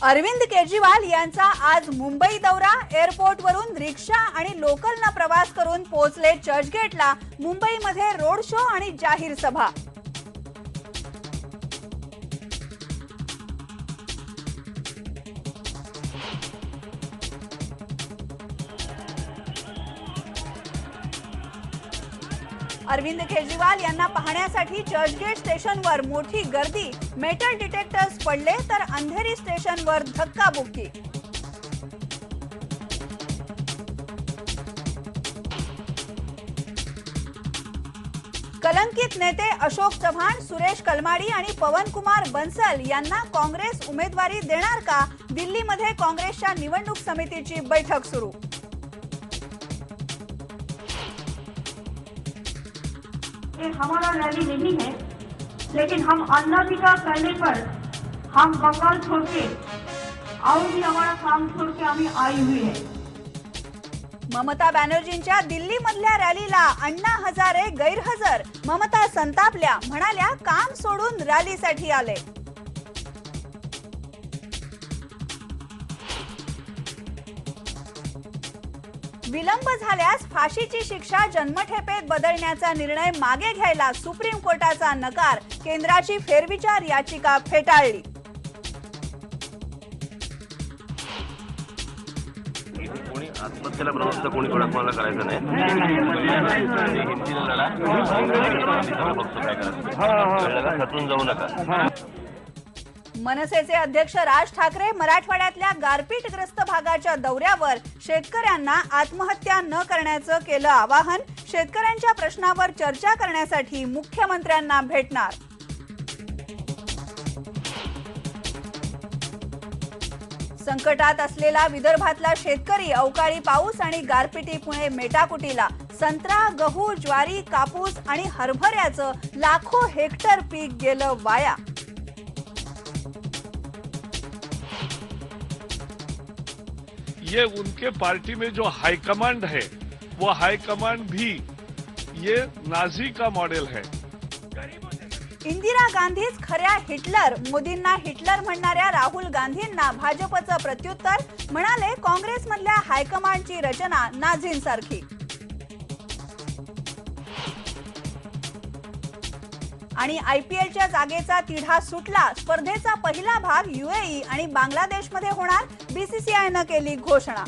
अरविंद केजरीवाल यांचा आज मुंबई दौरा। एअरपोर्टवरून रिक्षा आणि लोकलने प्रवास करून पोहोचले चर्चगेटला। मुंबईमध्ये रोड शो आणि जाहीर सभा। अरविंद केजरीवाल यांना पाहण्यासाठी चर्चगेट स्टेशनवर मोठी गर्दी। मेटल डिटेक्टर्स पडले तर अंधेरी स्टेशनवर धक्काबुक्की। कलंकित नेते अशोक चव्हाण, सुरेश कलमाडी आणि पवन कुमार बंसल यांना काँग्रेस उमेदवारी देणार का? दिल्लीमध्ये काँग्रेसच्या निवडणूक समितीची बैठक सुरू। हमारा रैली नहीं है, लेकिन हम अन्नदाता का करने पर हम बंगाल छोड़ के और भी हमारा काम छोड़ के हमें आई हुई है। ममता बॅनर्जींच्या दिल्ली मधल्या रॅलीला अण्णा हजारे गैरहजर। ममता संतापल्या, म्हणाल्या काम सोडून रॅलीसाठी आले। विलंब झाल्यास फाशीची शिक्षा जन्मठेपेत बदलण्याचा निर्णय मागे घ्यायला सुप्रीम कोर्टाचा नकार। केंद्राची फेरविचार याचिका फेटाळली। कोणी आत्महत्येला प्रवृत्त कोणी कोणाला करायचं नाही। हिंदीने लढा, पक्ष काय करायचं, खचून जाऊ नका। मनसेचे अध्यक्ष राज ठाकरे मराठवाड्यातल्या गारपीटग्रस्त भागाच्या दौऱ्यावर। शेतकऱ्यांना आत्महत्या न करण्याचं केलं आवाहन। शेतकऱ्यांच्या प्रश्नावर चर्चा करण्यासाठी मुख्यमंत्र्यांना भेटणार। संकटात असलेला विदर्भातला शेतकरी। अवकाळी पाऊस आणि गारपिटीमुळे मेटाकुटीला। संत्रा, गहू, ज्वारी, कापूस आणि हरभऱ्याचं लाखो हेक्टर पीक गेलं वाया। ये उनके पार्टी में जो हाईकमांड है वो हाईकमांड भी ये नाजी का मॉडल है। इंदिरा गांधीच खऱ्या हिटलर। मोदींना हिटलर म्हणणाऱ्या राहुल गांधींना भाजपचं प्रत्युत्तर। म्हणाले काँग्रेसमधल्या हायकमांडची रचना नाझींसारखी। आणि आयपीएलच्या जागेचा तिढा सुटला। स्पर्धेचा पहिला भाग यूएई आणि बांगलादेशमध्ये होणार। बीसीसीआयने केली घोषणा।